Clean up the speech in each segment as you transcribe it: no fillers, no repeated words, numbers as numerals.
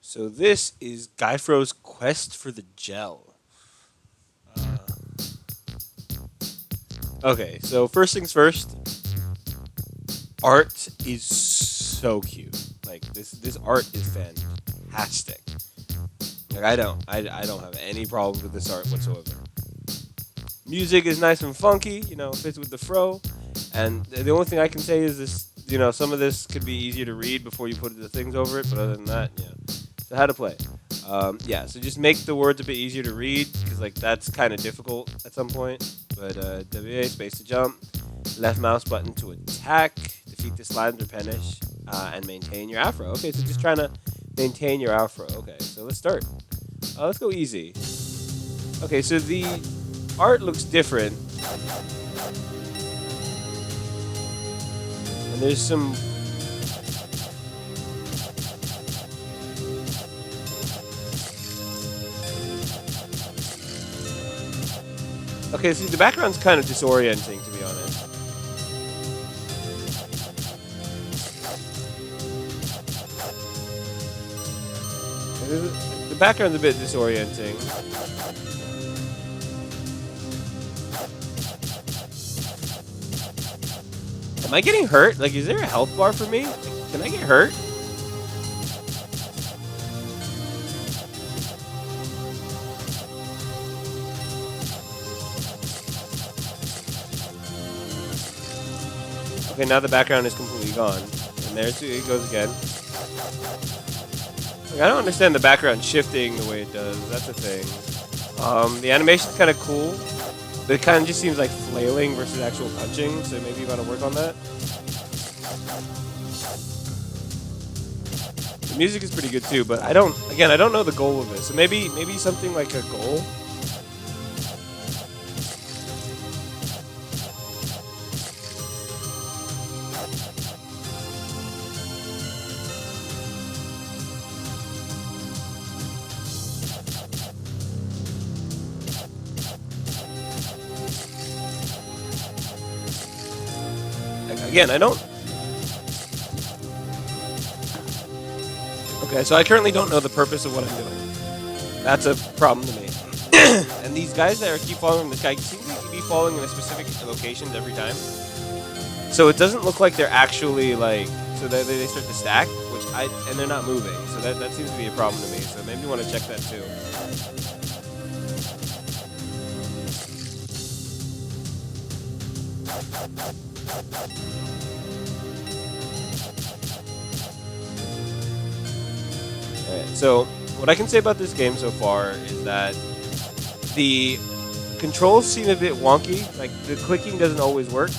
So this is GuyFro's quest for the gel. Uh, okay, so first things first, art is so cute. Like this art is fantastic. Like I don't have any problems with this art whatsoever. Music is nice and funky, fits with the fro. And the only thing I can say is this, some of this could be easier to read before you put the things over it. But other than that, yeah. So how to play? Yeah, so just make the words a bit easier to read because like that's kind of difficult at some point. But WA space to jump, left mouse button to attack, defeat the slimes or punish, and maintain your afro. Okay, so just trying to maintain your afro. Okay, so let's start. Let's go easy. Okay, so the art looks different, and there's some. Okay, see, the background's kind of disorienting, to be honest. The background's a bit disorienting. Am I getting hurt? Like, is there a health bar for me? Like, can I get hurt? Okay, now the background is completely gone. And there it goes again. Like, I don't understand the background shifting the way it does. That's the thing. The animation's kind of cool, but it kind of just seems like flailing versus actual punching, so maybe you gotta work on that. The music is pretty good too, but I don't know the goal of this. So maybe something like a goal. Again, I don't. Okay, so I currently don't know the purpose of what I'm doing. That's a problem to me. And these guys that keep following this guy seem to be following in a specific locations every time. So it doesn't look like they're actually like. So they start to stack, and they're not moving. So that seems to be a problem to me. So maybe you want to check that too. Alright, so what I can say about this game so far is that the controls seem a bit wonky. Like the clicking doesn't always work.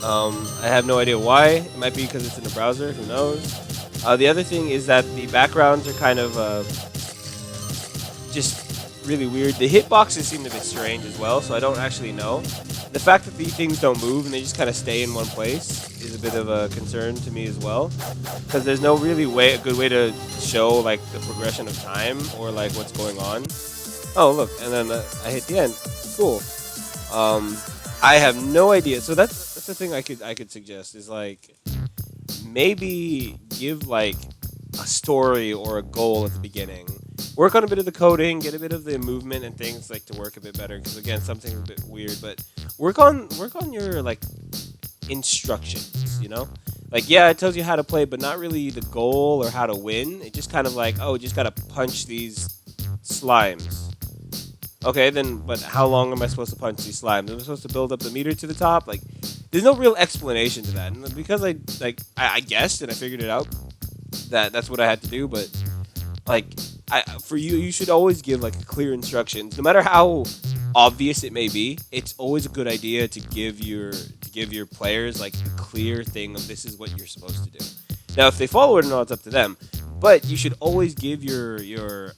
I have no idea why. It might be because it's in the browser. Who knows? The other thing is that the backgrounds are kind of just really weird. The hitboxes seem a bit strange as well, so I don't actually know. The fact that these things don't move and they just kind of stay in one place is a bit of a concern to me as well, because there's no really a good way to show like the progression of time or like what's going on. Oh look, and then I hit the end. Cool. I have no idea. So that's the thing I could suggest is like maybe give like a story or a goal at the beginning. Work on a bit of the coding, get a bit of the movement and things like to work a bit better. Because again, something's a bit weird, but work on your like instructions. Like yeah, it tells you how to play, but not really the goal or how to win. It just kind of like just gotta punch these slimes. Okay, then, but how long am I supposed to punch these slimes? Am I supposed to build up the meter to the top? Like, there's no real explanation to that. And because I guessed and I figured it out that's what I had to do. But like, for you should always give like clear instructions, no matter how obvious it may be. It's always a good idea to give your players like a clear thing of this is what you're supposed to do. Now, if they follow it or not, it's up to them. But you should always give your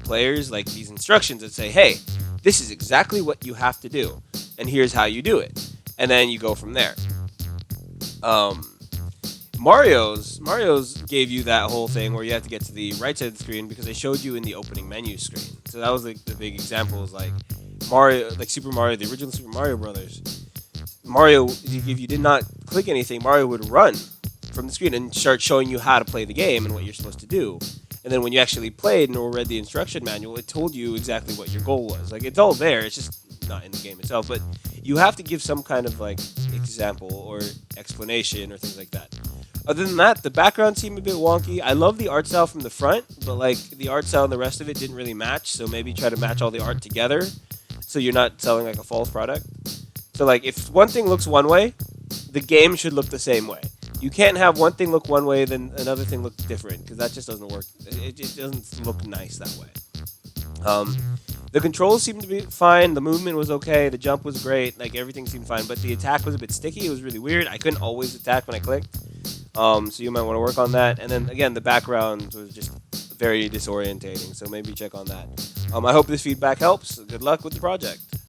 players like these instructions that say, hey, this is exactly what you have to do, and here's how you do it, and then you go from there. Mario's gave you that whole thing where you have to get to the right side of the screen because they showed you in the opening menu screen. So that was like the big example is like Mario, like Super Mario, the original Super Mario Brothers. Mario, if you did not click anything, Mario would run. from the screen and start showing you how to play the game and what you're supposed to do. And then when you actually played or read the instruction manual, it told you exactly what your goal was. Like, it's all there. It's just not in the game itself. But you have to give some kind of, like, example or explanation or things like that. Other than that, the background seemed a bit wonky. I love the art style from the front, but, like, the art style and the rest of it didn't really match. So maybe try to match all the art together so you're not selling, like, a false product. So, like, if one thing looks one way, the game should look the same way. You can't have one thing look one way, then another thing look different, because that just doesn't work. It doesn't look nice that way. The controls seemed to be fine. The movement was okay. The jump was great. Like, everything seemed fine. But the attack was a bit sticky. It was really weird. I couldn't always attack when I clicked. So you might want to work on that. And then, again, the background was just very disorientating. So maybe check on that. I hope this feedback helps. Good luck with the project.